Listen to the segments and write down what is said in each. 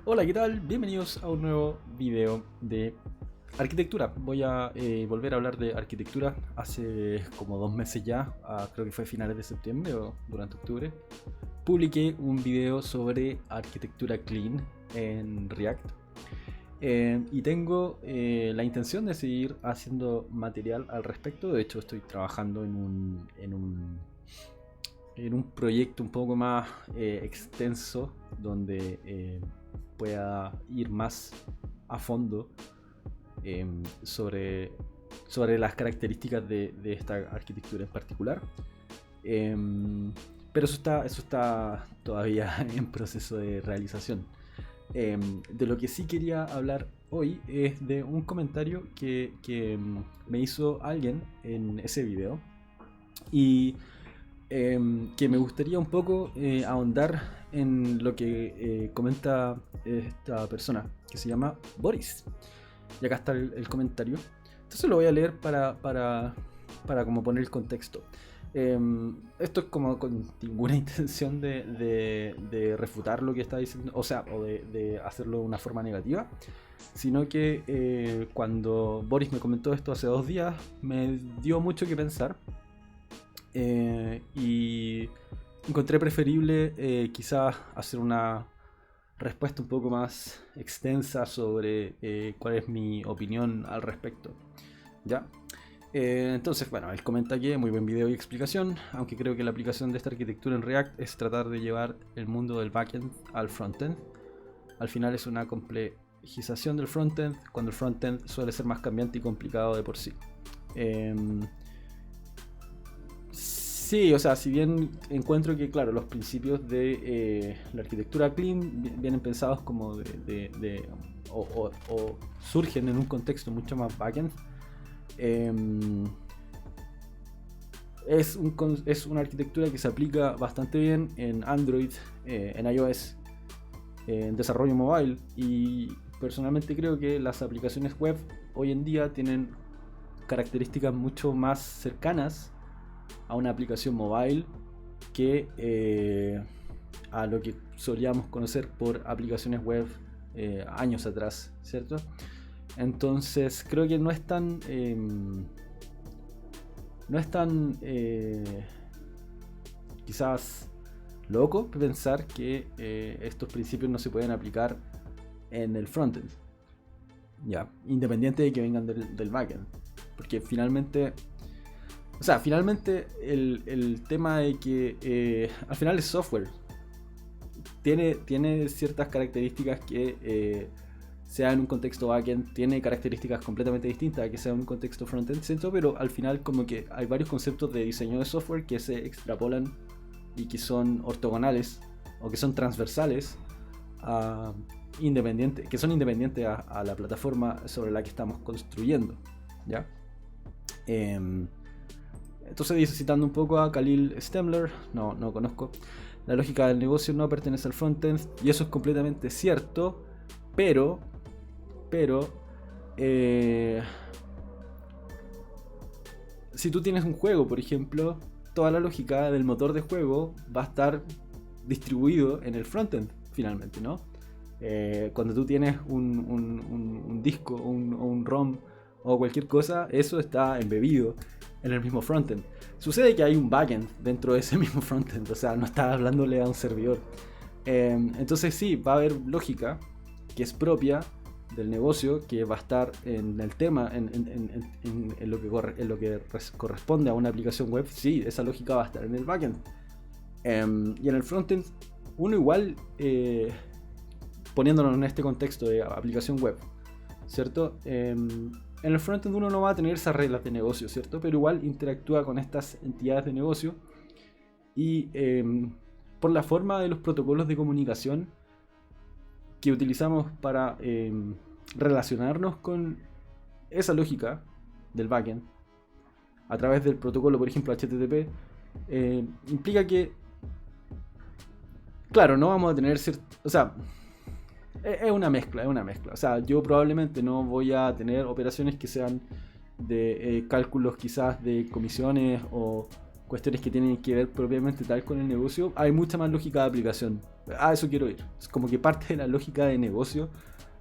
Hola, ¿qué tal? Bienvenidos a un nuevo video de arquitectura. Voy a volver a hablar de arquitectura. Hace como 2 meses ya, creo que fue finales de septiembre o durante octubre, publiqué un video sobre arquitectura clean en React. Y tengo la intención de seguir haciendo material al respecto. De hecho, estoy trabajando en un proyecto un poco más extenso donde pueda ir más a fondo eh, sobre, sobre las características de esta arquitectura en particular. Eh, pero eso está todavía en proceso de realización. De lo que sí quería hablar hoy es de un comentario que me hizo alguien en ese video y que me gustaría un poco ahondar en lo que comenta esta persona, que se llama Boris. Y acá está el comentario. Entonces lo voy a leer para como poner el contexto. Esto es como con ninguna intención de refutar lo que está diciendo, o sea, o de hacerlo de una forma negativa, sino que cuando Boris me comentó esto hace 2 días, me dio mucho que pensar y encontré preferible quizás hacer una respuesta un poco más extensa sobre cuál es mi opinión al respecto. ¿Ya? Entonces, bueno, él comenta que muy buen video y explicación, aunque creo que la aplicación de esta arquitectura en React es tratar de llevar el mundo del backend al frontend. Al final es una complejización del frontend, cuando el frontend suele ser más cambiante y complicado de por sí. Eh, Sí, o sea, si bien encuentro que, claro, los principios de la arquitectura clean vienen pensados como o surgen en un contexto mucho más backend, eh, es una arquitectura que se aplica bastante bien en Android, en iOS, en desarrollo mobile, y personalmente creo que las aplicaciones web hoy en día tienen características mucho más cercanas a una aplicación mobile que a lo que solíamos conocer por aplicaciones web años atrás, ¿cierto? Entonces creo que no es tan quizás loco pensar que estos principios no se pueden aplicar en el frontend, ya, independiente de que vengan del backend, porque finalmente el tema de que al final es software. Tiene ciertas características que sea en un contexto backend, tiene características completamente distintas a que sea en un contexto frontend, ¿cierto? Pero al final como que hay varios conceptos de diseño de software que se extrapolan y que son ortogonales o que son transversales a que son independientes a la plataforma sobre la que estamos construyendo, ¿ya? Entonces, citando un poco a Khalil Stemler, no conozco, la lógica del negocio no pertenece al frontend, y eso es completamente cierto, pero, pero, eh, si tú tienes un juego, por ejemplo, toda la lógica del motor de juego va a estar distribuido en el frontend, finalmente, ¿no? Cuando tú tienes un disco o un ROM o cualquier cosa, eso está embebido en el mismo frontend. Sucede que hay un backend dentro de ese mismo frontend, o sea, no estás hablándole a un servidor. Entonces sí, va a haber lógica que es propia del negocio, que va a estar en el tema, en lo que corresponde a una aplicación web. Sí, esa lógica va a estar en el backend. Y en el frontend, uno igual, poniéndonos en este contexto de aplicación web, ¿cierto? En el frontend uno no va a tener esas reglas de negocio, ¿cierto? Pero igual interactúa con estas entidades de negocio y por la forma de los protocolos de comunicación que utilizamos para relacionarnos con esa lógica del backend a través del protocolo, por ejemplo, HTTP, implica que, claro, no vamos a tener o sea, es una mezcla, es una mezcla. O sea, yo probablemente no voy a tener operaciones que sean de cálculos quizás de comisiones o cuestiones que tienen que ver propiamente tal con el negocio. Hay mucha más lógica de aplicación. A eso quiero ir. Es como que parte de la lógica de negocio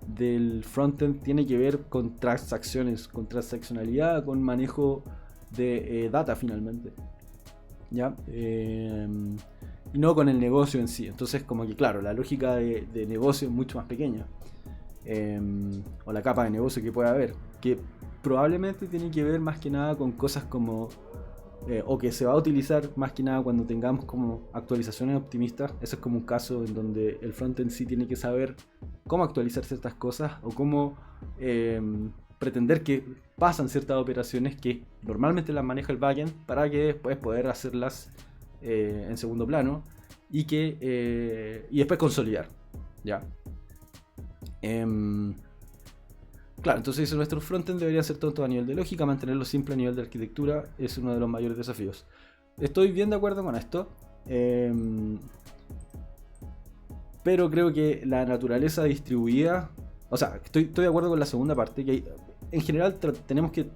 del frontend tiene que ver con transacciones, con transaccionalidad, con manejo de data finalmente. ¿Ya? Y no con el negocio en sí. Entonces, como que claro, la lógica de negocio es mucho más pequeña. O la capa de negocio que puede haber, que probablemente tiene que ver más que nada con cosas como o que se va a utilizar más que nada cuando tengamos como actualizaciones optimistas. Eso es como un caso en donde el frontend sí tiene que saber cómo actualizar ciertas cosas o cómo pretender que pasan ciertas operaciones que normalmente las maneja el backend para que después poder hacerlas en segundo plano y que y después consolidar, ¿ya? Claro, entonces nuestros frontend deberían ser tontos a nivel de lógica, mantenerlo simple a nivel de arquitectura es uno de los mayores desafíos. Estoy bien de acuerdo con esto, pero creo que la naturaleza distribuida, o sea, estoy de acuerdo con la segunda parte, que en general tenemos que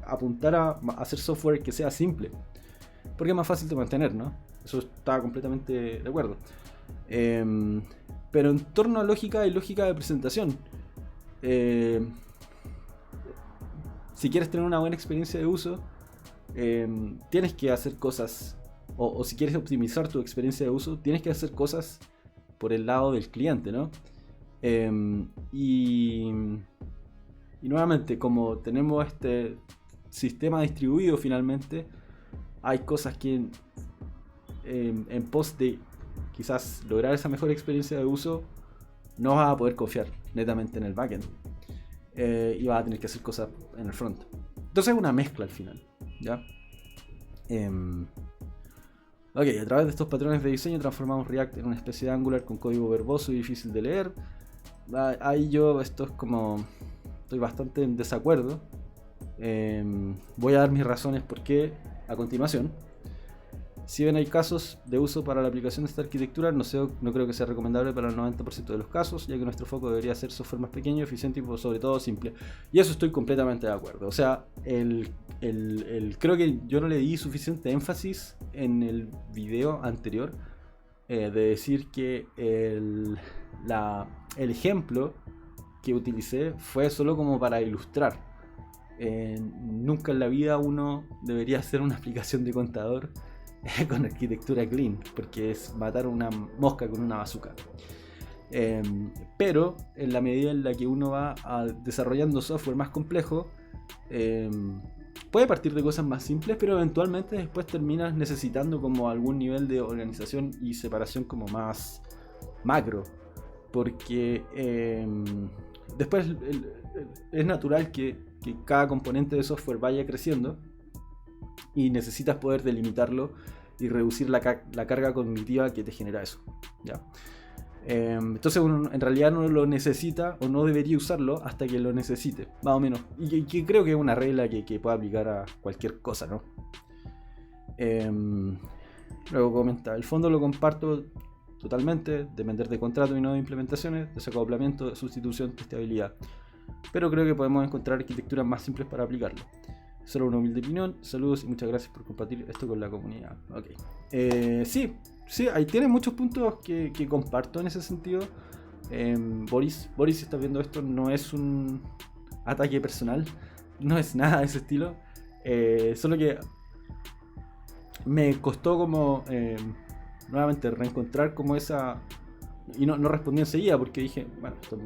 apuntar a hacer software que sea simple, porque es más fácil de mantener, ¿no? Eso está completamente de acuerdo. Pero en torno a lógica y lógica de presentación, si quieres tener una buena experiencia de uso, tienes que hacer cosas, o si quieres optimizar tu experiencia de uso, tienes que hacer cosas por el lado del cliente, ¿no? Y nuevamente, como tenemos este sistema distribuido finalmente, hay cosas que en pos de quizás lograr esa mejor experiencia de uso, no vas a poder confiar netamente en el backend. Y vas a tener que hacer cosas en el front. Entonces es una mezcla al final, ¿ya? Ok, a través de estos patrones de diseño transformamos React en una especie de Angular con código verboso y difícil de leer. Ahí yo, esto es como... estoy bastante en desacuerdo. Voy a dar mis razones por qué a continuación. Si bien hay casos de uso para la aplicación de esta arquitectura, no creo que sea recomendable para el 90% de los casos, ya que nuestro foco debería ser software más pequeño, eficiente y sobre todo simple. Y eso estoy completamente de acuerdo. O sea, creo que yo no le di suficiente énfasis en el video anterior de decir que el ejemplo que utilicé fue solo como para ilustrar. Nunca en la vida uno debería hacer una aplicación de contador con arquitectura clean, porque es matar una mosca con una bazooka. Pero en la medida en la que uno va desarrollando software más complejo, puede partir de cosas más simples, pero eventualmente después terminas necesitando como algún nivel de organización y separación como más macro, porque después es natural que cada componente de software vaya creciendo y necesitas poder delimitarlo y reducir la carga cognitiva que te genera eso, ¿ya? Entonces uno en realidad no lo necesita o no debería usarlo hasta que lo necesite, más o menos. Y que creo que es una regla que puede aplicar a cualquier cosa, ¿no? Luego comenta, el fondo lo comparto totalmente, depender de contrato y no de implementaciones, desacoplamiento, de sustitución, testeabilidad. Pero creo que podemos encontrar arquitecturas más simples para aplicarlo. Solo una humilde opinión, saludos y muchas gracias por compartir esto con la comunidad. Ok. Sí, ahí tiene muchos puntos que comparto en ese sentido. Boris, si estás viendo esto, no es un ataque personal, no es nada de ese estilo. Solo que me costó como nuevamente reencontrar como esa... Y no respondí enseguida porque dije, bueno, esto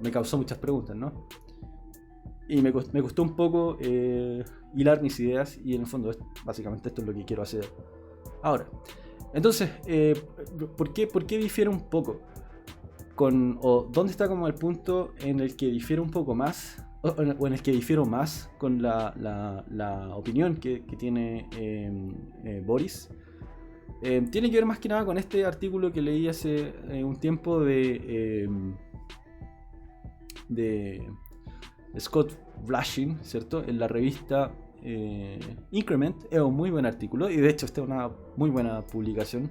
me causó muchas preguntas, ¿no? Y me costó un poco hilar mis ideas y en el fondo básicamente esto es lo que quiero hacer ahora. Entonces, ¿por qué difiere un poco? O ¿dónde está como el punto en el que difiere un poco más? O en el que difiero más con la opinión que tiene Boris. Tiene que ver más que nada con este artículo que leí hace un tiempo de Scott Blashin, ¿cierto? En la revista Increment. Es un muy buen artículo y de hecho esta es una muy buena publicación.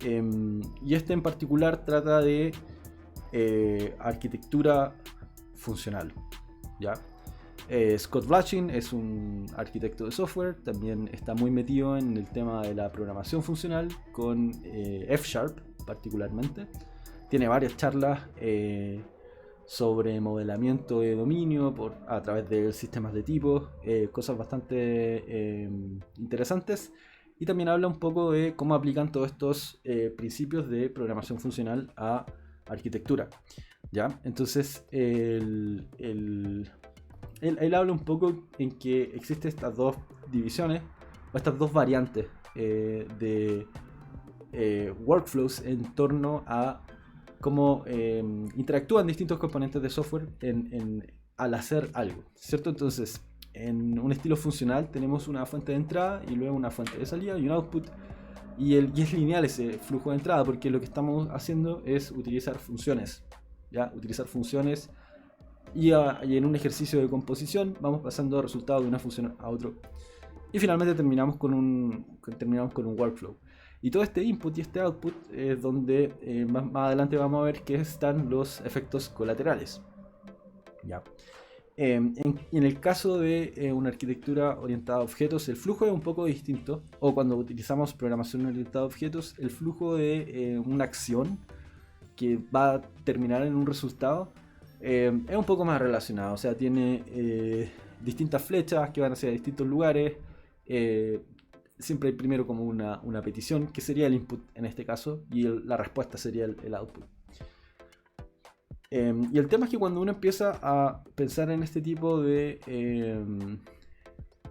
Y este en particular trata de arquitectura funcional, ¿ya? Scott Blashin es un arquitecto de software, también está muy metido en el tema de la programación funcional con F#, particularmente. Tiene varias charlas sobre modelamiento de dominio a través de sistemas de tipos, cosas bastante interesantes. Y también habla un poco de cómo aplican todos estos principios de programación funcional a arquitectura. ¿Ya? Entonces, él habla un poco en que existen estas dos divisiones, o estas dos variantes de workflows en torno a cómo interactúan distintos componentes de software al hacer algo, ¿cierto? Entonces, en un estilo funcional tenemos una fuente de entrada y luego una fuente de salida y un output, y es lineal ese flujo de entrada, porque lo que estamos haciendo es utilizar funciones, ¿ya? Utilizar funciones y en un ejercicio de composición vamos pasando resultados de una función a otro y finalmente terminamos con un workflow. Y todo este input y este output es donde más adelante vamos a ver que están los efectos colaterales. ¿Ya? En el caso de una arquitectura orientada a objetos, el flujo es un poco distinto, o cuando utilizamos programación orientada a objetos, el flujo de una acción que va a terminar en un resultado es un poco más relacionado, o sea, tiene distintas flechas que van hacia distintos lugares. Siempre hay primero como una petición, que sería el input en este caso, y la respuesta sería el output. Y el tema es que cuando uno empieza a pensar en este tipo de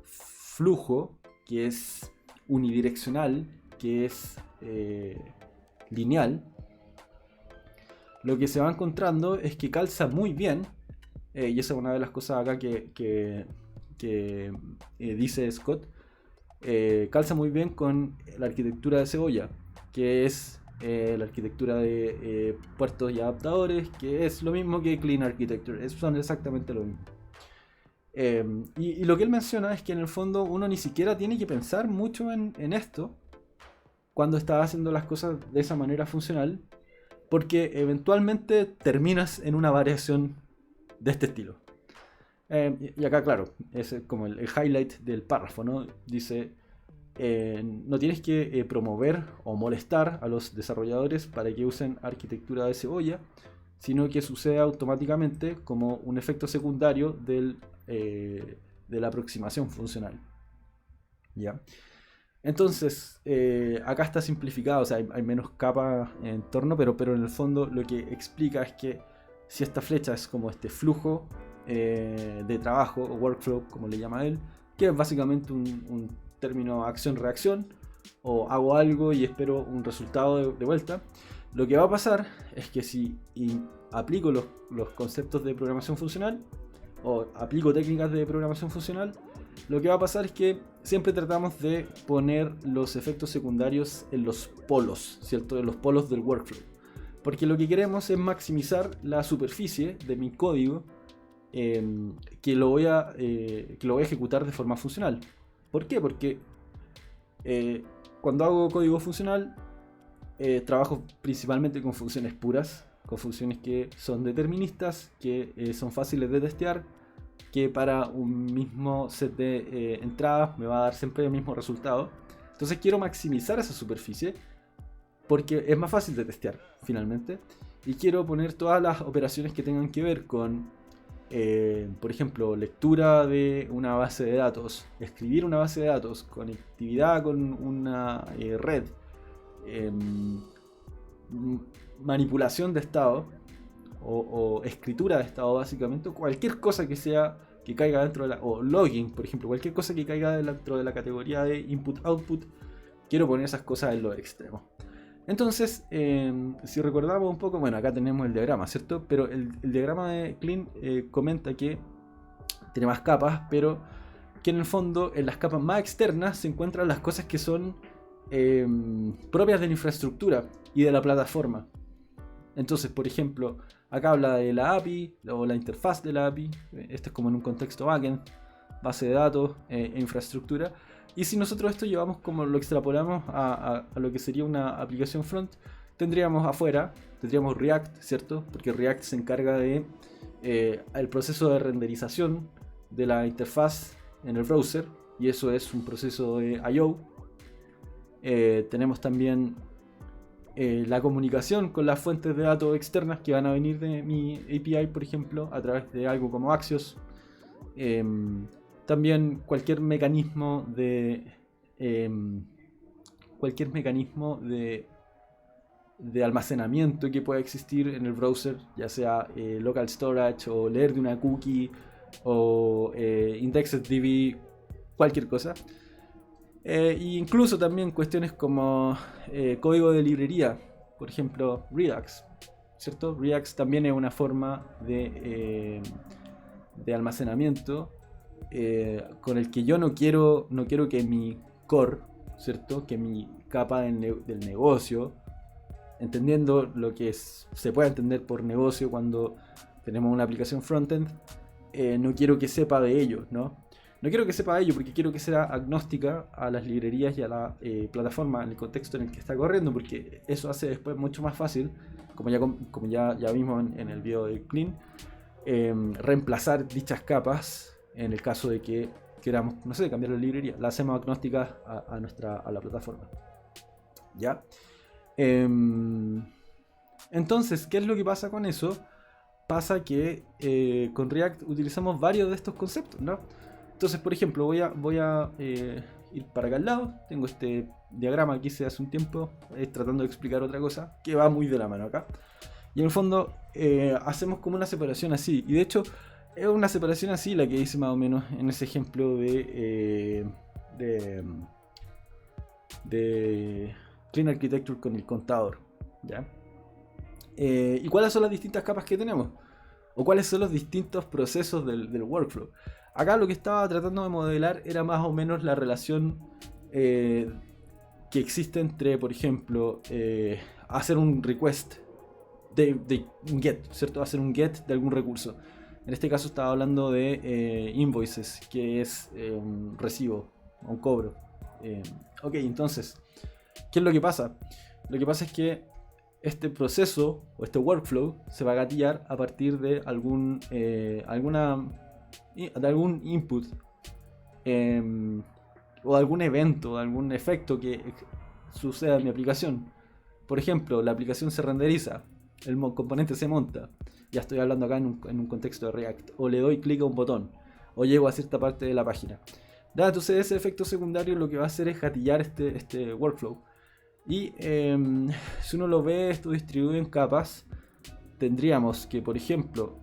flujo, que es unidireccional, que es lineal, lo que se va encontrando es que calza muy bien, y esa es una de las cosas acá que dice Scott, calza muy bien con la arquitectura de cebolla, que es la arquitectura de puertos y adaptadores, que es lo mismo que Clean Architecture, son exactamente lo mismo. Y lo que él menciona es que en el fondo uno ni siquiera tiene que pensar mucho en esto cuando está haciendo las cosas de esa manera funcional, porque eventualmente terminas en una variación de este estilo. Y acá, claro, es como el highlight del párrafo, ¿no? Dice, no tienes que promover o molestar a los desarrolladores para que usen arquitectura de cebolla, sino que sucede automáticamente como un efecto secundario de la aproximación funcional. ¿Ya? Entonces, acá está simplificado, o sea, hay menos capas en torno, pero en el fondo lo que explica es que si esta flecha es como este flujo de trabajo o workflow, como le llama él, que es básicamente un término acción-reacción, o hago algo y espero un resultado de vuelta. Lo que va a pasar es que si aplico los conceptos de programación funcional o aplico técnicas de programación funcional, lo que va a pasar es que siempre tratamos de poner los efectos secundarios en los polos, ¿cierto? En los polos del workflow. Porque lo que queremos es maximizar la superficie de mi código que lo voy a ejecutar de forma funcional. ¿Por qué? Porque cuando hago código funcional trabajo principalmente con funciones puras, con funciones que son deterministas, que son fáciles de testear, que para un mismo set de entradas me va a dar siempre el mismo resultado. Entonces quiero maximizar esa superficie porque es más fácil de testear finalmente, y quiero poner todas las operaciones que tengan que ver con por ejemplo, lectura de una base de datos, escribir una base de datos, conectividad con una red, manipulación de estado o escritura de estado, básicamente cualquier cosa que caiga dentro de o logging, por ejemplo, cualquier cosa que caiga dentro de la categoría de input-output, quiero poner esas cosas en los extremos. Entonces, si recordamos un poco, bueno, acá tenemos el diagrama, ¿cierto? Pero el diagrama de Clean comenta que tiene más capas, pero que en el fondo, en las capas más externas, se encuentran las cosas que son propias de la infraestructura y de la plataforma. Entonces, por ejemplo, acá habla de la API o la interfaz de la API. Esto es como en un contexto backend, base de datos e infraestructura. Y si nosotros esto llevamos como lo extrapolamos a lo que sería una aplicación front, tendríamos afuera, tendríamos React, ¿cierto? Porque React se encarga de el proceso de renderización de la interfaz en el browser, y eso es un proceso de I/O. Tenemos también la comunicación con las fuentes de datos externas que van a venir de mi API, por ejemplo, a través de algo como Axios. También cualquier mecanismo de almacenamiento que pueda existir en el browser, ya sea local storage o leer de una cookie o IndexedDB, cualquier cosa. E incluso también cuestiones como código de librería, por ejemplo Redux, ¿cierto? Redux también es una forma de almacenamiento con el que yo no quiero que mi core, ¿cierto? Que mi capa del negocio, entendiendo lo que se puede entender por negocio cuando tenemos una aplicación frontend, no quiero que sepa de ello, ¿no? No quiero que sepa de ello porque quiero que sea agnóstica a las librerías y a la plataforma en el contexto en el que está corriendo, porque eso hace después mucho más fácil, como ya vimos en el video de Clean, reemplazar dichas capas en el caso de que queramos, no sé, cambiar la librería. La hacemos agnóstica a la plataforma. ¿Ya? Entonces, ¿qué es lo que pasa con eso? Pasa que con React utilizamos varios de estos conceptos, ¿no? Entonces, por ejemplo, voy a ir para acá al lado. Tengo este diagrama que hice hace un tiempo, tratando de explicar otra cosa, que va muy de la mano acá. Y en el fondo hacemos como una separación así. Y de hecho, es una separación así la que hice más o menos en ese ejemplo de Clean Architecture con el contador, ¿ya? ¿Y cuáles son las distintas capas que tenemos? ¿O cuáles son los distintos procesos del workflow? Acá lo que estaba tratando de modelar era más o menos la relación que existe entre, por ejemplo, hacer un request de un get, ¿cierto? Hacer un get de algún recurso. En este caso estaba hablando de invoices, que es un recibo, un cobro. Ok, entonces, ¿qué es lo que pasa? Lo que pasa es que este proceso o este workflow se va a gatillar a partir de algún input o algún evento, algún efecto que suceda en mi aplicación. Por ejemplo, la aplicación se renderiza, el componente se monta. Ya estoy hablando acá en un contexto de React. O le doy clic a un botón, o llego a cierta parte de la página. Entonces ese efecto secundario lo que va a hacer es gatillar este workflow. Y si uno lo ve esto distribuido en capas, tendríamos que, por ejemplo,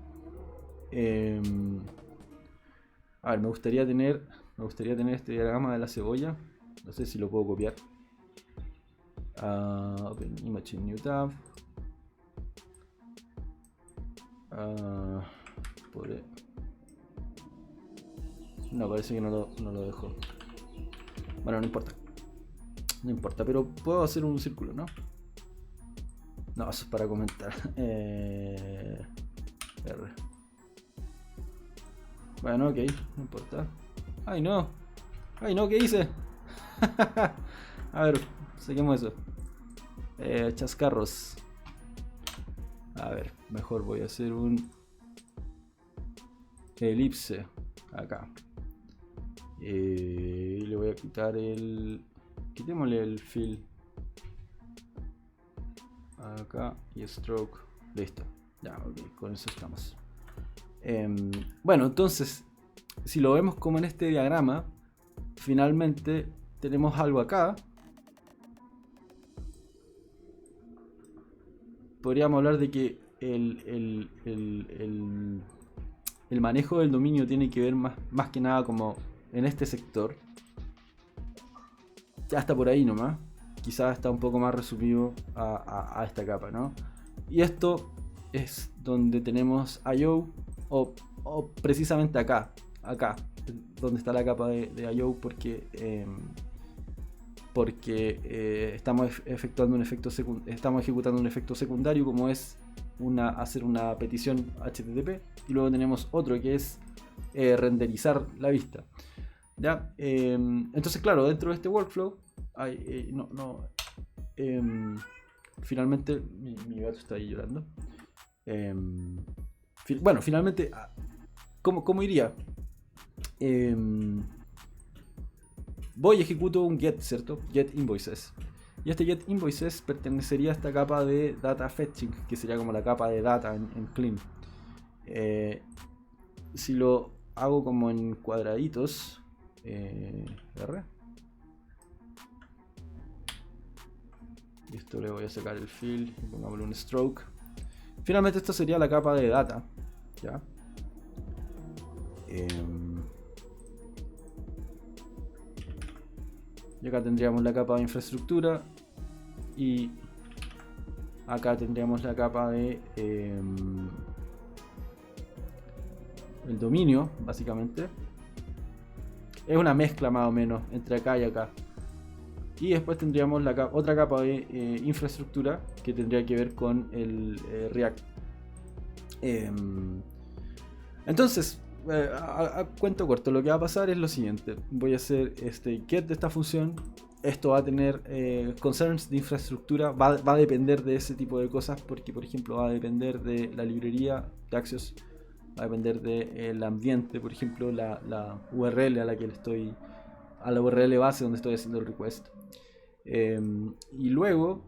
a ver, me gustaría tener este diagrama de la cebolla. No sé si lo puedo copiar. Open image in new tab. No, parece que no lo dejo. Bueno, no importa. No importa, pero puedo hacer un círculo, ¿no? No, eso es para comentar. R. Bueno, ok, no importa. ¡Ay, no! ¡Ay, no! ¿Qué hice? A ver, seguimos eso. Chascarros. A ver, mejor voy a hacer un elipse acá. Y le voy a quitar quitémosle el fill acá y stroke. Listo. Ya, ok, con eso estamos. Bueno, entonces, si lo vemos como en este diagrama, finalmente tenemos algo acá. Podríamos hablar de que el manejo del dominio tiene que ver más que nada como en este sector. Ya está por ahí nomás. Quizás está un poco más resumido a esta capa, ¿no? Y esto es donde tenemos I/O o precisamente acá, donde está la capa de I/O, porque estamos ejecutando un efecto secundario, como es hacer una petición HTTP, y luego tenemos otro que es renderizar la vista. ¿Ya? Entonces, claro, dentro de este workflow hay, finalmente mi gato está ahí llorando. Bueno, finalmente, ¿cómo iría? Voy y ejecuto un get, ¿cierto? Get invoices. Y este get invoices pertenecería a esta capa de data fetching, que sería como la capa de data en clean. Si lo hago como en cuadraditos, R, y esto le voy a sacar el fill y pongámosle un stroke. Finalmente esto sería la capa de data, ¿ya? Y acá tendríamos la capa de infraestructura y acá tendríamos la capa de el dominio, básicamente. Es una mezcla más o menos entre acá y acá. Y después tendríamos la otra capa de infraestructura que tendría que ver con el React. Entonces, a cuento corto, lo que va a pasar es lo siguiente. Voy a hacer este get de esta función. Esto va a tener concerns de infraestructura. Va a depender de ese tipo de cosas. Porque, por ejemplo, va a depender de la librería de Axios. Va a depender del ambiente, por ejemplo, la URL a la que le estoy... a la URL base donde estoy haciendo el request. Y luego,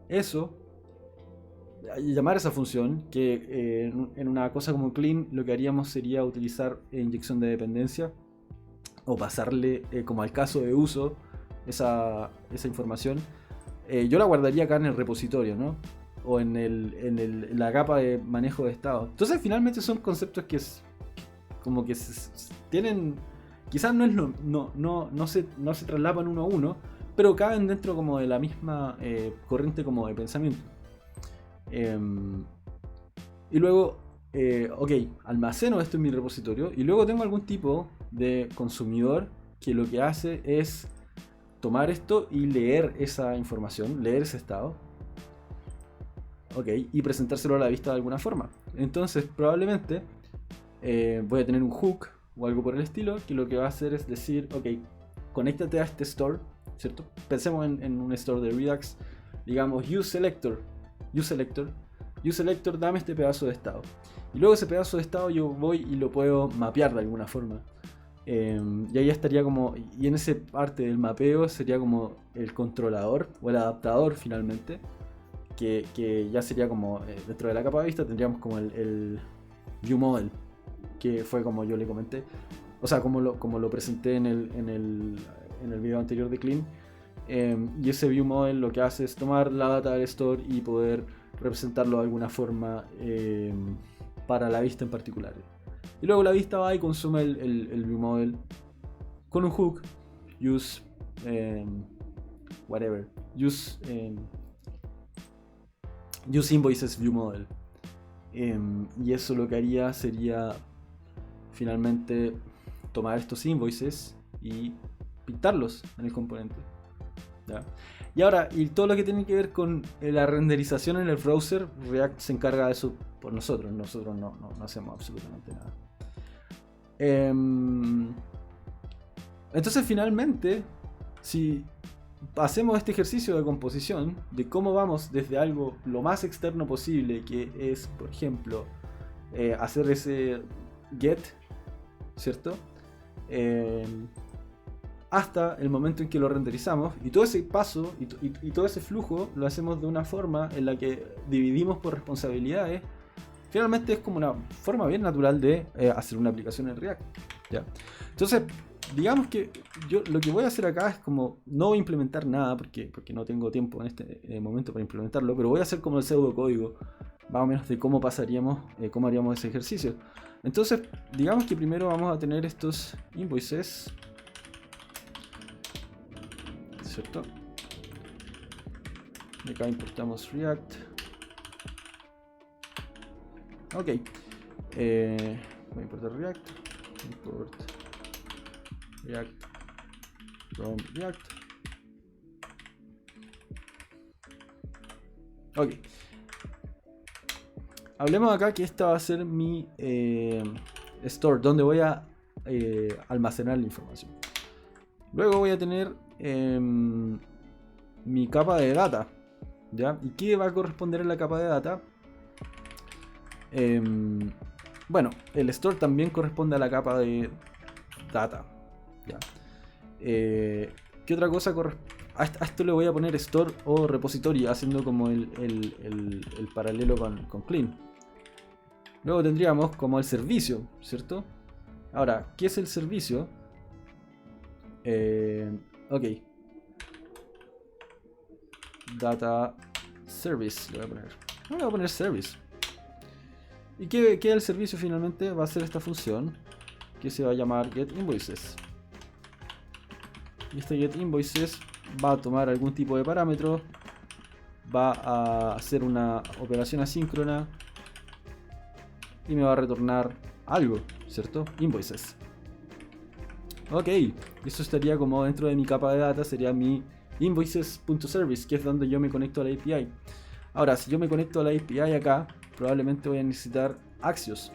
eso... llamar esa función, que en una cosa como clean lo que haríamos sería utilizar inyección de dependencia o pasarle como al caso de uso esa información. Yo la guardaría acá en el repositorio, ¿no? O en la capa de manejo de estado. Entonces finalmente son conceptos que como que tienen, quizás no se traslapan uno a uno, pero caben dentro como de la misma corriente como de pensamiento. Y luego, ok, almaceno esto en mi repositorio y luego tengo algún tipo de consumidor que lo que hace es tomar esto y leer esa información, leer ese estado, ok, y presentárselo a la vista de alguna forma. Entonces probablemente voy a tener un hook o algo por el estilo que lo que va a hacer es decir, ok, conéctate a este store, ¿cierto? Pensemos en un store de Redux, digamos useSelector, dame este pedazo de estado. Y luego ese pedazo de estado yo voy y lo puedo mapear de alguna forma. Y ahí estaría como... y en esa parte del mapeo sería como el controlador o el adaptador finalmente. Que ya sería como... dentro de la capa de vista tendríamos como el view model. Que fue como yo le comenté. O sea, como lo presenté en el video anterior de Clean. Y ese view model lo que hace es tomar la data del store y poder representarlo de alguna forma para la vista en particular. Y luego la vista va y consume el view model con un hook use invoices view model, y eso lo que haría sería finalmente tomar estos invoices y pintarlos en el componente. ¿Ya? Y ahora, y todo lo que tiene que ver con la renderización en el browser, React se encarga de eso por nosotros. Nosotros no hacemos absolutamente nada. Entonces finalmente, si hacemos este ejercicio de composición, de cómo vamos desde algo lo más externo posible, que es, por ejemplo, hacer ese get, ¿cierto? Hasta el momento en que lo renderizamos, y todo ese paso y todo ese flujo lo hacemos de una forma en la que dividimos por responsabilidades. Finalmente es como una forma bien natural de hacer una aplicación en React, ¿ya? Entonces, digamos que yo lo que voy a hacer acá es como no voy a implementar nada porque no tengo tiempo en este momento para implementarlo, pero voy a hacer como el pseudocódigo más o menos de cómo pasaríamos, cómo haríamos ese ejercicio. Entonces, digamos que primero vamos a tener estos invoices, ¿cierto? Y acá importamos React. Ok. Voy a importar React. Import React from React. Ok. Hablemos acá que esta va a ser mi store, donde voy a almacenar la información. Luego voy a tener mi capa de data, ¿ya? ¿Y qué va a corresponder en la capa de data? Bueno, el store también corresponde a la capa de data, ¿ya? ¿Qué otra cosa a esto le voy a poner store o repository, haciendo como el paralelo con clean. Luego tendríamos como el servicio, ¿cierto? Ahora, ¿qué es el servicio? Ok. Data service, le voy a poner. No, le voy a poner service. ¿Y qué es el servicio finalmente? Va a ser esta función que se va a llamar getInvoices. Y este getInvoices va a tomar algún tipo de parámetro, va a hacer una operación asíncrona y me va a retornar algo, ¿cierto? Invoices. Ok, eso estaría como dentro de mi capa de data, sería mi invoices.service, que es donde yo me conecto a la API. Ahora, si yo me conecto a la API acá, probablemente voy a necesitar Axios,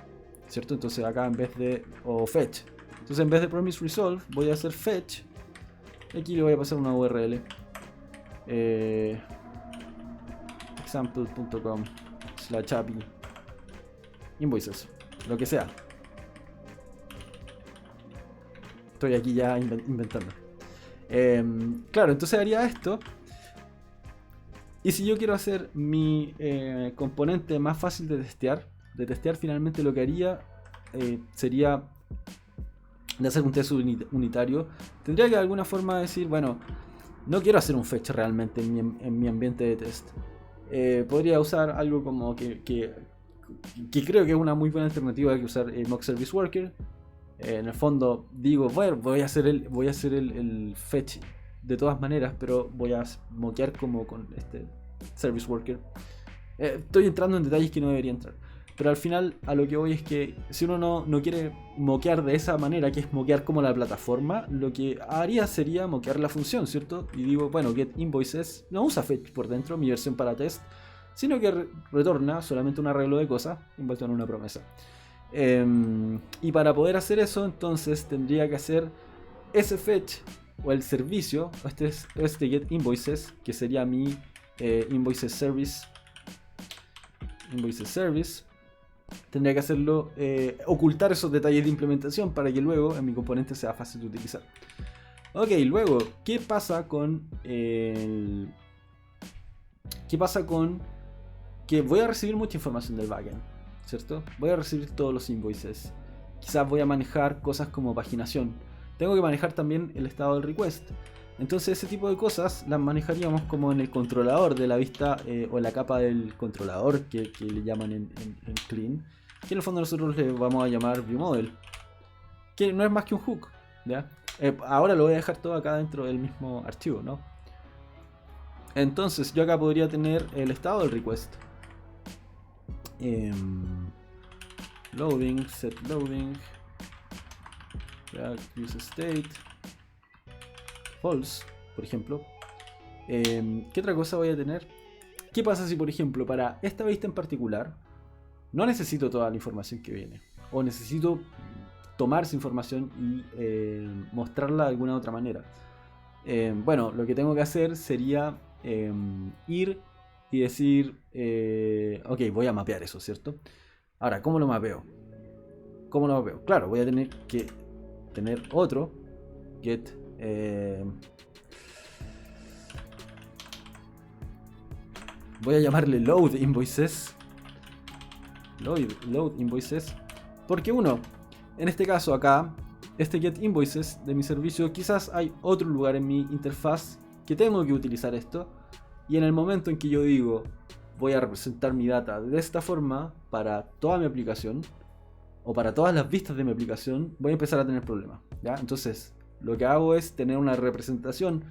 ¿cierto? Entonces acá en vez de, o fetch. Entonces en vez de promise resolve, voy a hacer fetch. Y aquí le voy a pasar una URL. Example.com/API invoices, lo que sea. Estoy aquí ya inventando. Claro, entonces haría esto. Y si yo quiero hacer mi componente más fácil de testear, finalmente lo que haría sería de hacer un test unitario. Tendría que de alguna forma decir, bueno, no quiero hacer un fetch realmente en mi ambiente de test. Podría usar algo como que creo que es una muy buena alternativa que usar mock service worker. En el fondo digo, bueno, voy a hacer el fetch de todas maneras, pero voy a mockear como con este service worker. Estoy entrando en detalles que no debería entrar, pero al final a lo que voy es que si uno no quiere mockear de esa manera, que es mockear como la plataforma, lo que haría sería mockear la función, ¿cierto? Y digo, bueno, getInvoices no usa fetch por dentro, mi versión para test, sino que retorna solamente un arreglo de cosas envuelto en una promesa. Y para poder hacer eso, entonces tendría que hacer ese fetch o el servicio, este getInvoices, que sería mi invoices service. Tendría que hacerlo, ocultar esos detalles de implementación para que luego en mi componente sea fácil de utilizar. Ok, luego, ¿qué pasa con que voy a recibir mucha información del backend? ¿Cierto? Voy a recibir todos los invoices. Quizás voy a manejar cosas como paginación. Tengo que manejar también el estado del request. Entonces ese tipo de cosas las manejaríamos como en el controlador de la vista o en la capa del controlador que le llaman en Clean. Que en el fondo nosotros le vamos a llamar ViewModel. Que no es más que un hook. ¿Ya? Ahora lo voy a dejar todo acá dentro del mismo archivo, ¿no? Entonces yo acá podría tener el estado del request. Loading, set loading, use state, false, por ejemplo. ¿Qué otra cosa voy a tener? ¿Qué pasa si, por ejemplo, para esta vista en particular no necesito toda la información que viene? O necesito tomar esa información y mostrarla de alguna otra manera. Bueno, lo que tengo que hacer sería ir y decir, ok, voy a mapear eso, ¿cierto? Ahora, ¿cómo lo mapeo? Claro, voy a tener que tener otro get voy a llamarle load invoices, porque en este caso acá, este get invoices de mi servicio, quizás hay otro lugar en mi interfaz que tengo que utilizar esto. Y en el momento en que yo digo, voy a representar mi data de esta forma para toda mi aplicación, o para todas las vistas de mi aplicación, voy a empezar a tener problemas, ¿ya? Entonces, lo que hago es tener una representación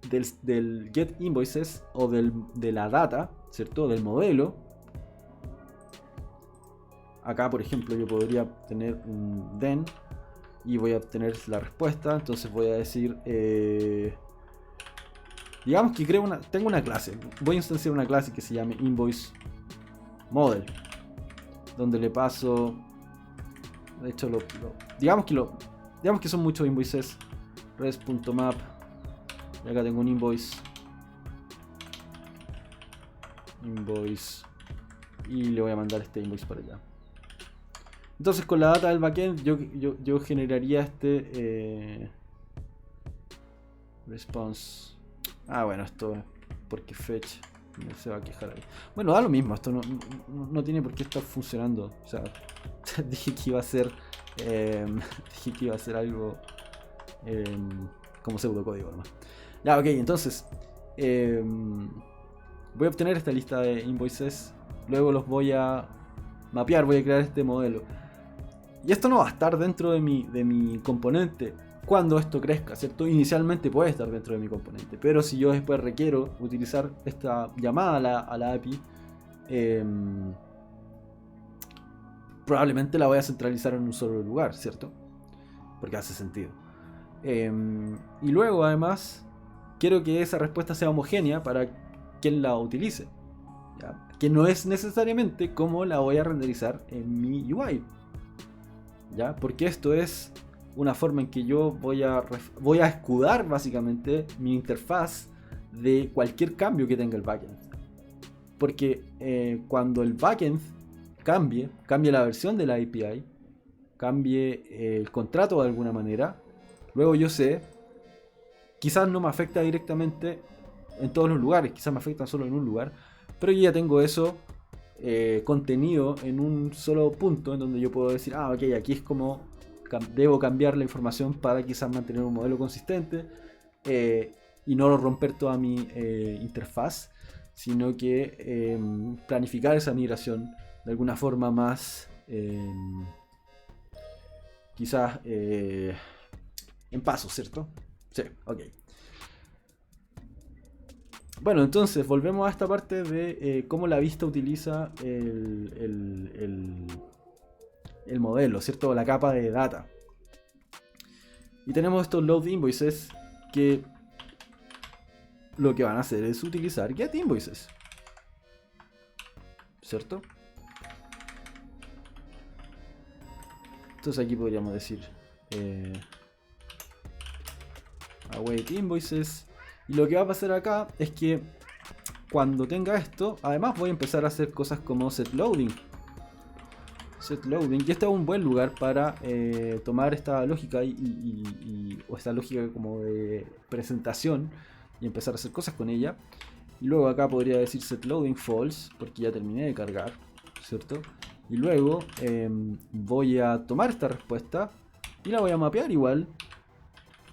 del get invoices, o de la data, ¿cierto? Del modelo. Acá, por ejemplo, yo podría tener un then, y voy a obtener la respuesta. Entonces voy a decir... digamos que tengo una clase. Voy a instanciar una clase que se llame invoice model, donde le paso, de hecho digamos que son muchos invoices. Res.map, y acá tengo un invoice, y le voy a mandar este invoice para allá. Entonces con la data del backend yo generaría este response Bueno, esto es porque fetch se va a quejar ahí. Bueno, da lo mismo, esto no tiene por qué estar funcionando. O sea, dije que iba a ser. Dije que iba a ser algo como pseudocódigo nomás. Ya, ok, entonces. Voy a obtener esta lista de invoices. Luego los voy a mapear, voy a crear este modelo. Y esto no va a estar dentro de mi componente cuando esto crezca, ¿cierto? Inicialmente puede estar dentro de mi componente, pero si yo después requiero utilizar esta llamada a la API, probablemente la voy a centralizar en un solo lugar, ¿cierto? Porque hace sentido. Y luego, además, quiero que esa respuesta sea homogénea para quien la utilice, ¿ya? Que no es necesariamente como la voy a renderizar en mi UI, ¿ya? Porque esto es una forma en que yo voy a escudar básicamente mi interfaz de cualquier cambio que tenga el backend. Porque cuando el backend cambie la versión de la API, cambie el contrato de alguna manera, luego yo sé, quizás no me afecta directamente en todos los lugares, quizás me afecta solo en un lugar, pero yo ya tengo eso contenido en un solo punto en donde yo puedo decir, ok, aquí es como debo cambiar la información para quizás mantener un modelo consistente y no romper toda mi interfaz, sino que planificar esa migración de alguna forma más quizás en pasos, ¿cierto? Sí, ok. Bueno, entonces volvemos a esta parte de cómo la vista utiliza el modelo, ¿cierto? La capa de data. Y tenemos estos load invoices que lo que van a hacer es utilizar get invoices, ¿cierto? Entonces aquí podríamos decir await invoices. Y lo que va a pasar acá es que cuando tenga esto, además voy a empezar a hacer cosas como set loading. Y este es un buen lugar para tomar esta lógica o esta lógica como de presentación y empezar a hacer cosas con ella. Y luego acá podría decir set loading false porque ya terminé de cargar, ¿cierto? Y luego voy a tomar esta respuesta y la voy a mapear igual.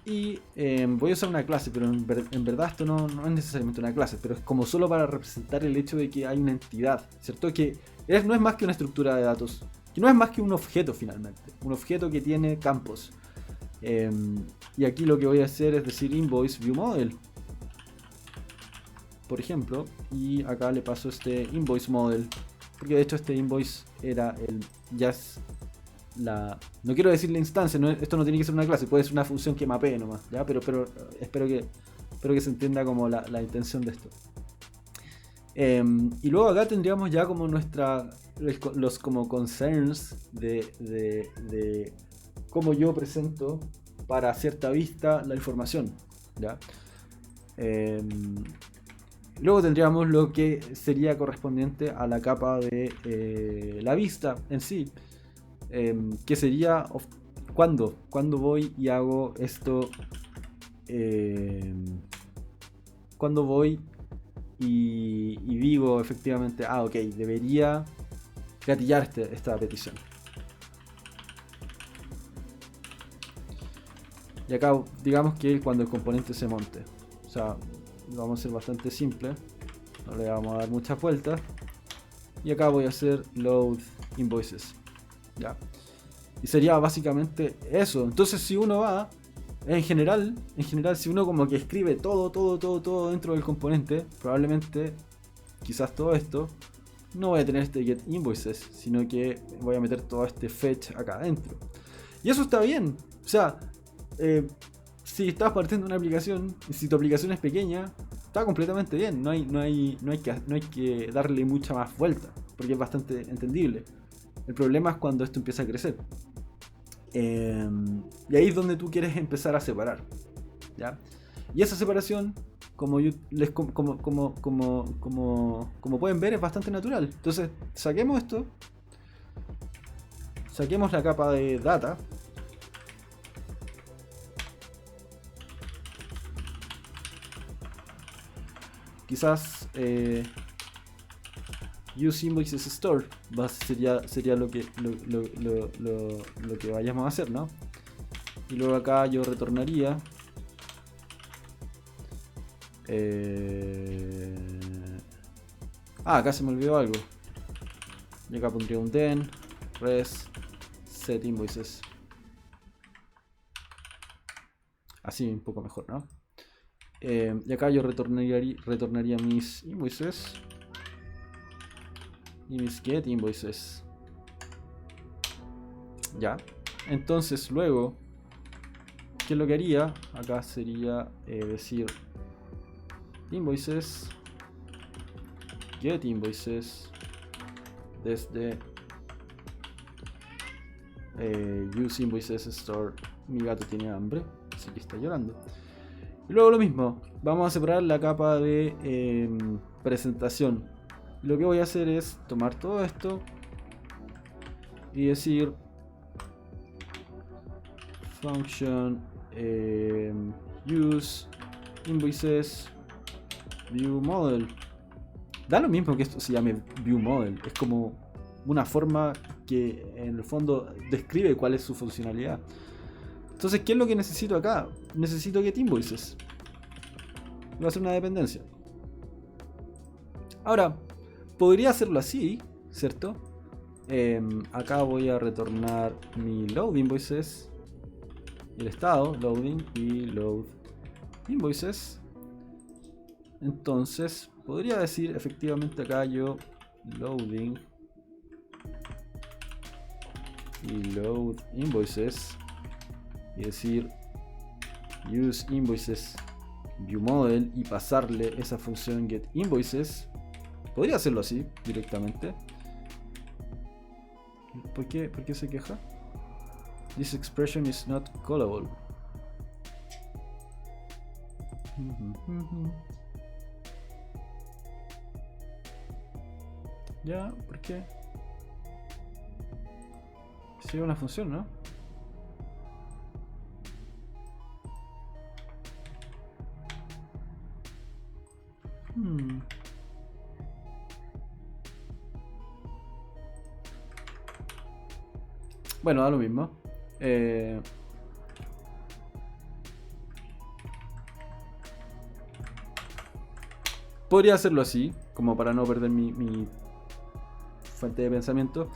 Y voy a usar una clase, pero en verdad esto no es necesariamente una clase, pero es como solo para representar el hecho de que hay una entidad, ¿cierto? Que no es más que una estructura de datos, que no es más que un objeto finalmente, un objeto que tiene campos. Y aquí lo que voy a hacer es decir invoice view model, por ejemplo, y acá le paso este invoice model, porque de hecho este invoice era no quiero decir la instancia, esto no tiene que ser una clase, puede ser una función que mapee nomás, ¿ya? Pero espero que se entienda como la intención de esto. Y luego acá tendríamos ya como los como concerns de cómo yo presento para cierta vista la información, ¿ya? Luego tendríamos lo que sería correspondiente a la capa de la vista en sí. Que sería cuando voy y hago esto, cuando voy y digo efectivamente, ok, debería gatillar esta petición. Y acá digamos que cuando el componente se monte, o sea, lo vamos a hacer bastante simple, no le vamos a dar muchas vueltas, y acá voy a hacer load invoices. ¿Ya? Y sería básicamente eso. Entonces si uno va, en general si uno como que escribe todo dentro del componente, probablemente quizás todo esto no voy a tener este get invoices, sino que voy a meter todo este fetch acá adentro. Y eso está bien. O sea, si estás partiendo de una aplicación y si tu aplicación es pequeña, está completamente bien. No hay que darle mucha más vuelta, porque es bastante entendible. El problema es cuando esto empieza a crecer. Y ahí es donde tú quieres empezar a separar, ¿ya? Y esa separación, como pueden ver, es bastante natural. Entonces, saquemos esto. Saquemos la capa de data. quizás use invoices store sería lo que vayamos a hacer, ¿no? Y luego acá yo retornaría acá se me olvidó algo. Y acá pondría un then res set invoices. Así un poco mejor, ¿no? Y acá yo retornaría mis invoices y mis get invoices. Ya. Entonces luego, ¿qué es lo que haría? Acá sería decir invoices, get invoices desde use invoices store. Mi gato tiene hambre, así que está llorando. Y luego lo mismo, vamos a separar la capa de presentación. Lo que voy a hacer es tomar todo esto y decir function use invoices view model. Da lo mismo que esto se llame view model, es como una forma que en el fondo describe cuál es su funcionalidad. Entonces, ¿qué es lo que necesito acá? Necesito get invoices. Va a ser una dependencia. Ahora, podría hacerlo así, ¿cierto? Acá voy a retornar mi load invoices, el estado, loading y load invoices. Entonces, podría decir efectivamente acá yo loading y load invoices y decir use invoices view model y pasarle esa función get invoices. Podría hacerlo así directamente. ¿Por qué se queja? This expression is not callable. Ya, ¿por qué? Sí, una función, ¿no? Bueno, da lo mismo. Podría hacerlo así, como para no perder mi fuente de pensamiento.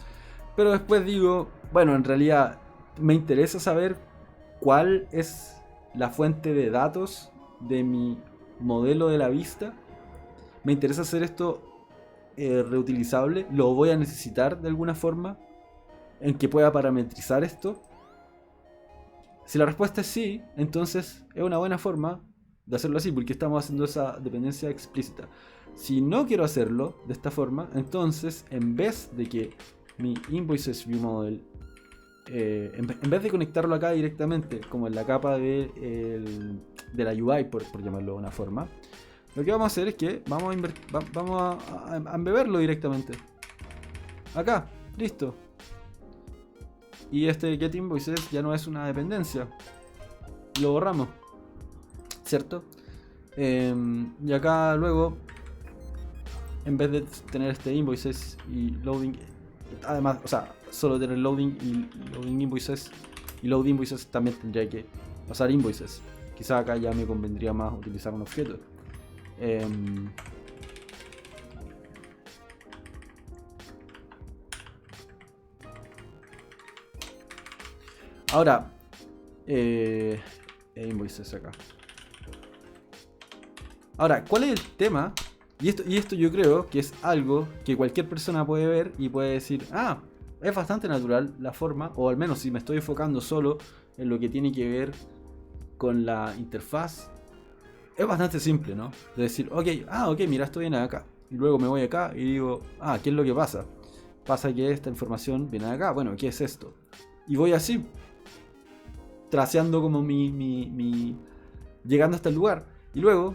Pero después digo, bueno, en realidad me interesa saber cuál es la fuente de datos de mi modelo de la vista. Me interesa hacer esto reutilizable. Lo voy a necesitar de alguna forma en que pueda parametrizar esto. Si la respuesta es sí, entonces es una buena forma de hacerlo así, porque estamos haciendo esa dependencia explícita. Si no quiero hacerlo de esta forma, entonces en vez de que mi invoices view model, en vez de conectarlo acá directamente, como en la capa de la UI, por llamarlo de una forma, lo que vamos a hacer es que vamos a embeberlo directamente. Acá, listo. Y este get invoices ya no es una dependencia. Lo borramos, ¿cierto? Y acá luego, en vez de tener este invoices y loading, además, o sea, solo tener loading y loading invoices y load invoices, también tendría que pasar invoices. Quizá acá ya me convendría más utilizar un objeto. Ahora, invoices acá. Ahora, ¿cuál es el tema? Y esto yo creo que es algo que cualquier persona puede ver y puede decir, ah, es bastante natural la forma, o al menos si me estoy enfocando solo en lo que tiene que ver con la interfaz, es bastante simple, ¿no? De decir, ok, mira, esto viene de acá. Y luego me voy acá y digo, ¿qué es lo que pasa? Pasa que esta información viene de acá. Bueno, ¿qué es esto? Y voy así, traceando como llegando hasta el lugar. Y luego,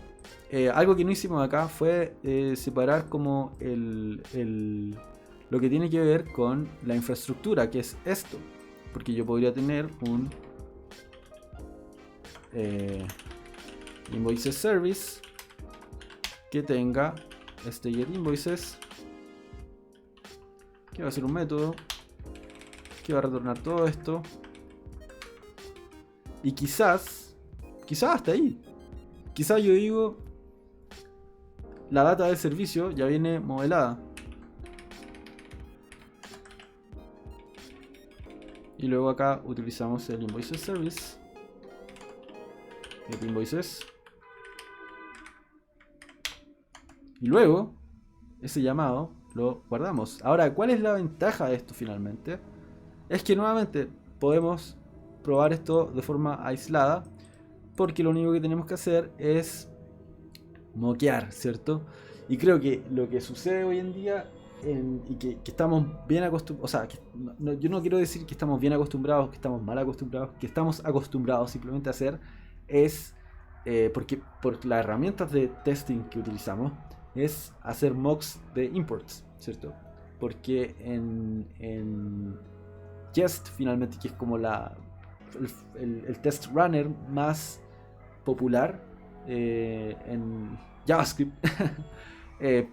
algo que no hicimos acá fue separar como lo que tiene que ver con la infraestructura, que es esto. Porque yo podría tener un invoices service que tenga este getInvoices, que va a ser un método que va a retornar todo esto. Y quizás hasta ahí. Quizás yo digo, la data del servicio ya viene modelada. Y luego acá utilizamos el invoices service. Get invoices. Y luego, ese llamado lo guardamos. Ahora, ¿cuál es la ventaja de esto finalmente? Es que nuevamente podemos probar esto de forma aislada, porque lo único que tenemos que hacer es moquear, ¿cierto? Y creo que lo que sucede hoy en día, y que estamos bien acostumbrados, o sea, yo no quiero decir que estamos bien acostumbrados, que estamos mal acostumbrados, que estamos acostumbrados simplemente a hacer, es, porque por las herramientas de testing que utilizamos, es hacer mocks de imports, ¿cierto? Porque en Jest finalmente, que es como el test runner más popular en JavaScript,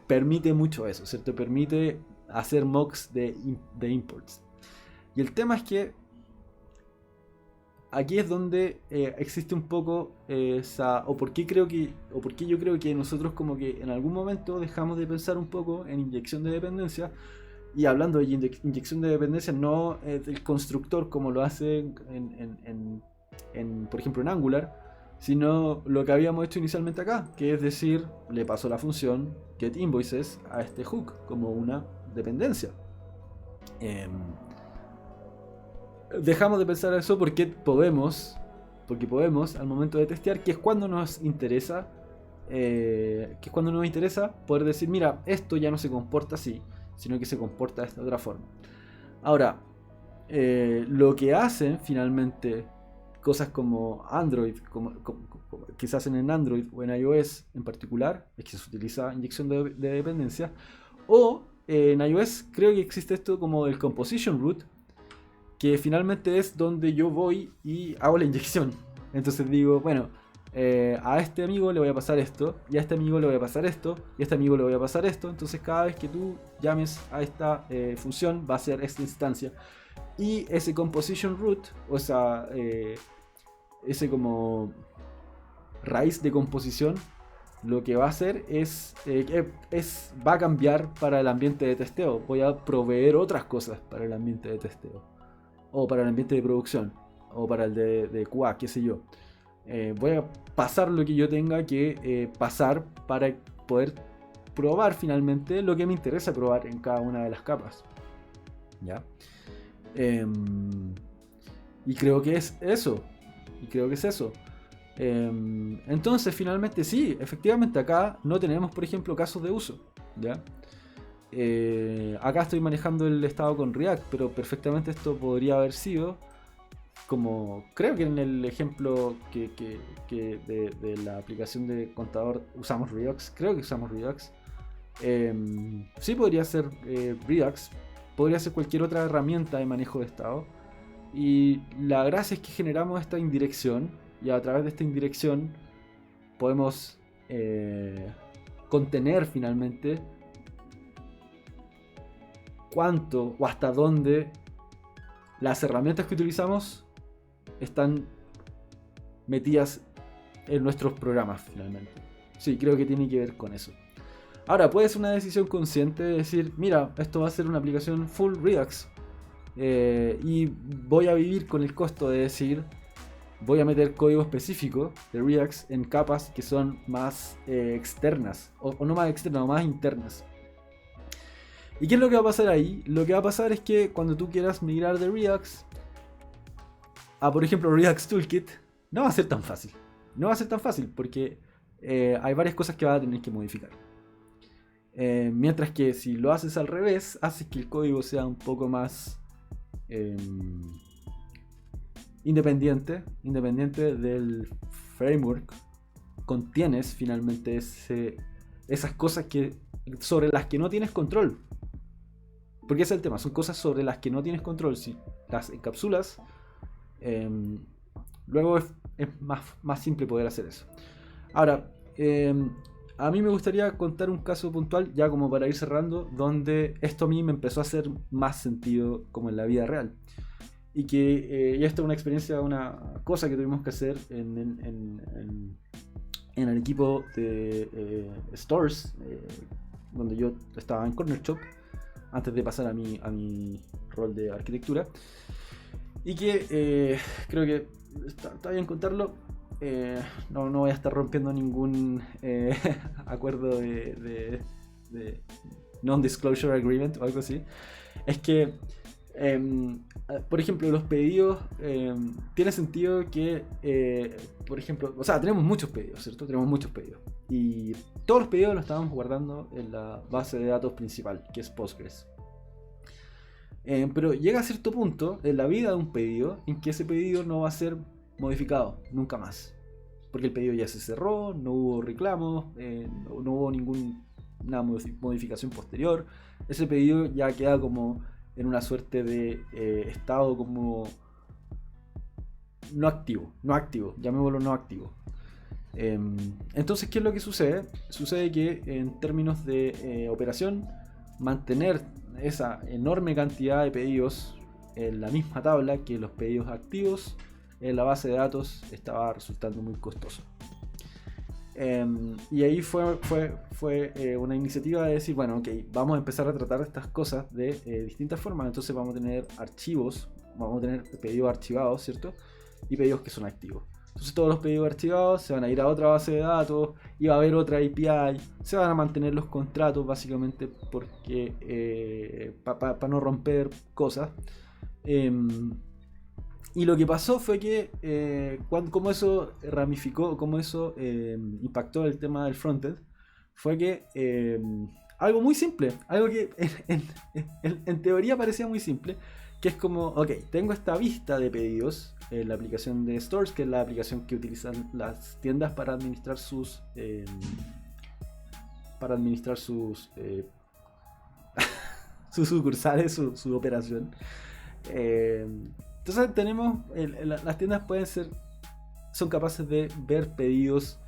permite mucho eso, ¿cierto? Permite hacer mocks de imports. Y el tema es que aquí es donde existe un poco o por qué yo creo que nosotros como que en algún momento dejamos de pensar un poco en inyección de dependencia. Y hablando de inyección de dependencia, no del constructor como lo hace por ejemplo en Angular, sino lo que habíamos hecho inicialmente acá, que es decir, le paso la función getInvoices a este hook como una dependencia. Dejamos de pensar eso porque podemos al momento de testear, que es cuando nos interesa, poder decir, mira, esto ya no se comporta así, sino que se comporta de esta otra forma. Ahora, lo que hacen finalmente cosas como Android, que se hacen en Android o en iOS en particular, es que se utiliza inyección de dependencia. O en iOS creo que existe esto como el composition root, que finalmente es donde yo voy y hago la inyección. Entonces digo, bueno, a este amigo le voy a pasar esto, y a este amigo le voy a pasar esto, y a este amigo le voy a pasar esto. Entonces cada vez que tú llames a esta función va a ser esta instancia. Y ese composition root, o sea, ese como raíz de composición, lo que va a hacer va a cambiar para el ambiente de testeo. Voy a proveer otras cosas para el ambiente de testeo, o para el ambiente de producción, o para el de QA, qué sé yo. Voy a pasar lo que yo tenga que pasar para poder probar finalmente lo que me interesa probar en cada una de las capas. ¿Ya? Y creo que es eso. Entonces finalmente sí, efectivamente acá no tenemos, por ejemplo, casos de uso. ¿Ya? Acá estoy manejando el estado con React, pero perfectamente esto podría haber sido, como creo que en el ejemplo que de la aplicación de contador usamos Redux, creo que usamos Redux. Sí, podría ser Redux, podría ser cualquier otra herramienta de manejo de estado. Y la gracia es que generamos esta indirección, y a través de esta indirección podemos contener finalmente cuánto o hasta dónde las herramientas que utilizamos están metidas en nuestros programas finalmente. Sí, creo que tiene que ver con eso. Ahora, puede ser una decisión consciente de decir, mira, esto va a ser una aplicación full Redux, y voy a vivir con el costo de decir, voy a meter código específico de Redux en capas que son más externas, o no más externas, o más internas. ¿Y qué es lo que va a pasar ahí? Lo que va a pasar es que cuando tú quieras migrar de Redux a, por ejemplo, Redux Toolkit, no va a ser tan fácil. No va a ser tan fácil porque hay varias cosas que vas a tener que modificar. Mientras que si lo haces al revés, haces que el código sea un poco más independiente del framework. Contienes finalmente esas cosas sobre las que no tienes control. Porque ese es el tema, son cosas sobre las que no tienes control. Si las encapsulas, luego es más simple poder hacer eso. Ahora, a mí me gustaría contar un caso puntual, ya como para ir cerrando, donde esto a mí me empezó a hacer más sentido como en la vida real. Y que y esto es una experiencia, una cosa que tuvimos que hacer en el equipo de Stores, donde yo estaba en Corner Shop, antes de pasar a mi rol de arquitectura. Y que creo que está bien contarlo. No voy a estar rompiendo ningún acuerdo de non-disclosure agreement o algo así. Es que, por ejemplo, los pedidos, tiene sentido que, por ejemplo, o sea, tenemos muchos pedidos, ¿cierto? Tenemos muchos pedidos. Y todos los pedidos los estábamos guardando en la base de datos principal, que es Postgres. Pero llega a cierto punto en la vida de un pedido en que ese pedido no va a ser modificado nunca más, porque el pedido ya se cerró, no hubo reclamos, no hubo ninguna modificación posterior. Ese pedido ya queda como en una suerte de estado como no activo, llamémoslo no activo. Entonces, ¿qué es lo que sucede? Sucede que en términos de operación, mantener esa enorme cantidad de pedidos en la misma tabla que los pedidos activos en la base de datos estaba resultando muy costoso. Y ahí fue una iniciativa de decir, bueno, ok, vamos a empezar a tratar estas cosas de distintas formas. Entonces vamos a tener archivos, vamos a tener pedidos archivados, ¿cierto? Y pedidos que son activos. Entonces todos los pedidos archivados se van a ir a otra base de datos y va a haber otra API. Se van a mantener los contratos básicamente porque para no romper cosas. Y lo que pasó fue que como eso ramificó, como eso impactó el tema del frontend, fue que algo muy simple, algo que en teoría parecía muy simple, que es como, ok, tengo esta vista de pedidos en la aplicación de Stores, que es la aplicación que utilizan las tiendas para administrar sus sus sucursales, su operación. Entonces tenemos, las tiendas son capaces de ver pedidos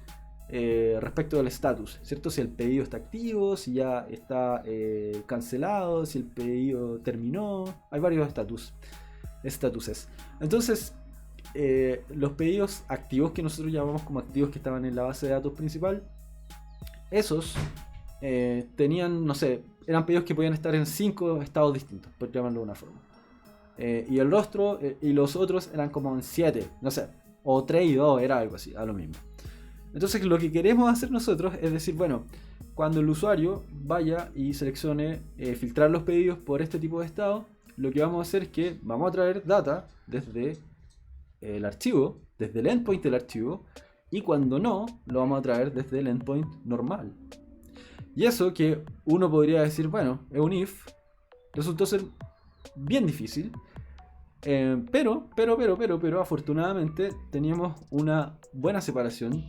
respecto del estatus, ¿cierto? Si el pedido está activo, si ya está cancelado, si el pedido terminó. Hay varios estatuses. Entonces, los pedidos activos que nosotros llamamos como activos que estaban en la base de datos principal, esos tenían, no sé, eran pedidos que podían estar en 5 estados distintos, por llamarlo de una forma. Y el rostro y los otros eran como en 7, no sé, o 3 y 2, era algo así, a lo mismo. Entonces lo que queremos hacer nosotros es decir, bueno, cuando el usuario vaya y seleccione filtrar los pedidos por este tipo de estado, lo que vamos a hacer es que vamos a traer data desde el archivo, desde el endpoint del archivo, y cuando no, lo vamos a traer desde el endpoint normal. Y eso que uno podría decir, bueno, es un if, resultó ser bien difícil, pero afortunadamente teníamos una buena separación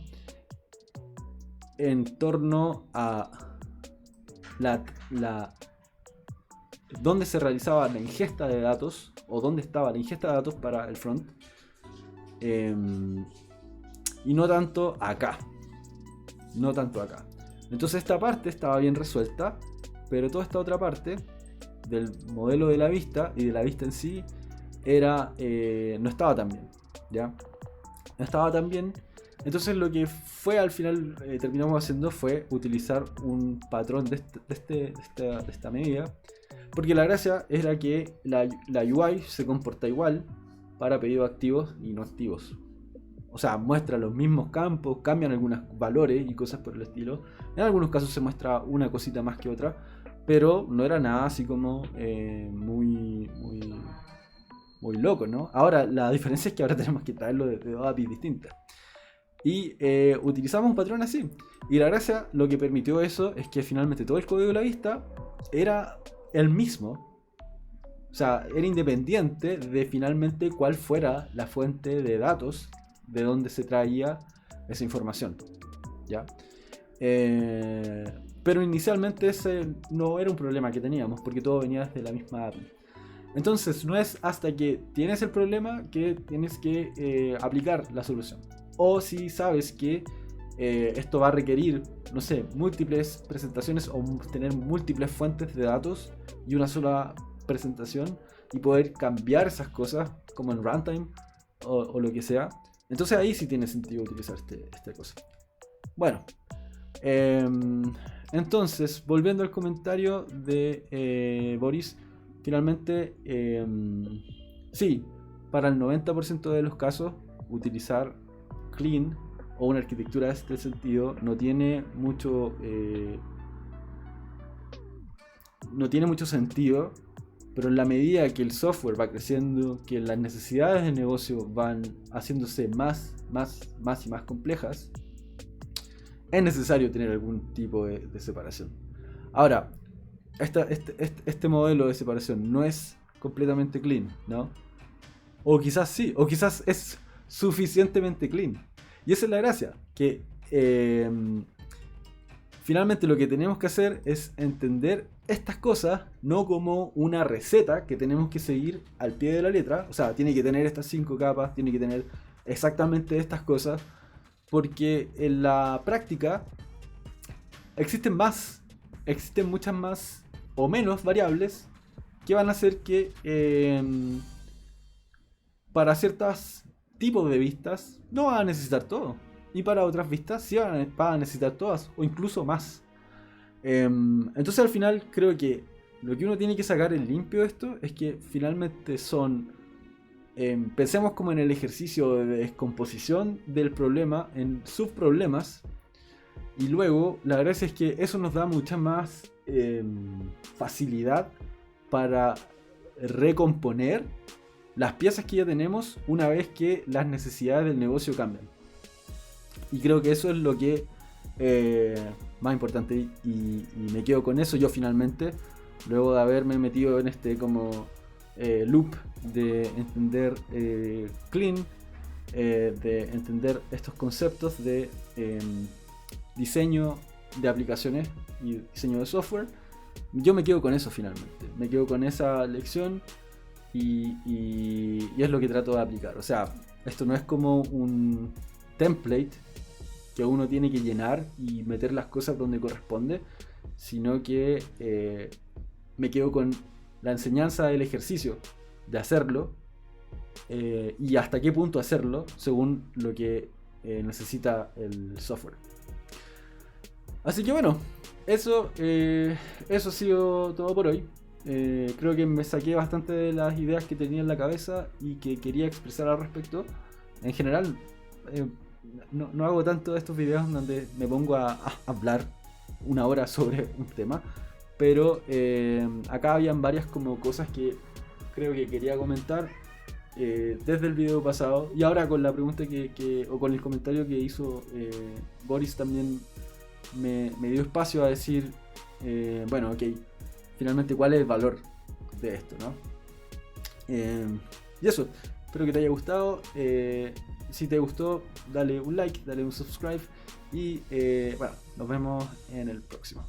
en torno a dónde se realizaba la ingesta de datos o dónde estaba la ingesta de datos para el front, y no tanto acá. Entonces esta parte estaba bien resuelta, pero toda esta otra parte del modelo de la vista y de la vista en sí no estaba tan bien, ¿ya? No estaba tan bien. Entonces lo que fue al final terminamos haciendo fue utilizar un patrón de esta medida, porque la gracia era que la UI se comporta igual para pedidos activos y no activos. O sea, muestra los mismos campos, cambian algunos valores y cosas por el estilo. En algunos casos se muestra una cosita más que otra, pero no era nada así como muy loco, ¿no? Ahora, la diferencia es que ahora tenemos que traerlo de dos APIs distintas. Y utilizamos un patrón así. Y la gracia, lo que permitió eso, es que finalmente todo el código de la vista era el mismo. O sea, era independiente de finalmente cuál fuera la fuente de datos de donde se traía esa información, ¿ya? Pero inicialmente ese no era un problema que teníamos, porque todo venía desde la misma API. Entonces no es hasta que tienes el problema que tienes que aplicar la solución. O si sabes que esto va a requerir, no sé, múltiples presentaciones o tener múltiples fuentes de datos y una sola presentación y poder cambiar esas cosas como en runtime o lo que sea. Entonces ahí sí tiene sentido utilizar esta cosa. Bueno, entonces volviendo al comentario de Boris, finalmente sí, para el 90% de los casos utilizar clean o una arquitectura de este sentido no tiene mucho sentido, pero en la medida que el software va creciendo, que las necesidades de negocio van haciéndose más y más complejas, es necesario tener algún tipo de separación. Ahora, este modelo de separación no es completamente clean, ¿no? O quizás sí, o quizás es suficientemente clean. Y esa es la gracia, que finalmente lo que tenemos que hacer es entender estas cosas no como una receta que tenemos que seguir al pie de la letra. O sea, tiene que tener estas 5 capas, tiene que tener exactamente estas cosas, porque en la práctica existen muchas más o menos variables que van a hacer que para ciertos tipos de vistas no van a necesitar todo. Y para otras vistas sí van a necesitar todas, o incluso más. Entonces al final creo que lo que uno tiene que sacar en limpio de esto es que finalmente son... pensemos como en el ejercicio de descomposición del problema en subproblemas. Y luego la gracia es que eso nos da mucha más facilidad para recomponer las piezas que ya tenemos una vez que las necesidades del negocio cambian. Y creo que eso es lo que más importante, y me quedo con eso yo finalmente, luego de haberme metido en este como loop de entender clean, de entender estos conceptos de diseño de aplicaciones y diseño de software. Yo me quedo con eso finalmente, me quedo con esa lección y es lo que trato de aplicar. O sea, esto no es como un template que uno tiene que llenar y meter las cosas donde corresponde, sino que me quedo con la enseñanza del ejercicio de hacerlo y hasta qué punto hacerlo según lo que necesita el software. Así que bueno, eso ha sido todo por hoy. Creo que me saqué bastante de las ideas que tenía en la cabeza y que quería expresar al respecto. En general, no hago tanto de estos videos donde me pongo a hablar una hora sobre un tema, pero acá habían varias como cosas que creo que quería comentar desde el video pasado, y ahora con la pregunta o con el comentario que hizo Boris también me dio espacio a decir bueno, ok, finalmente cuál es el valor de esto, ¿no? Y eso, espero que te haya gustado. Si te gustó, dale un like, dale un subscribe y bueno, nos vemos en el próximo.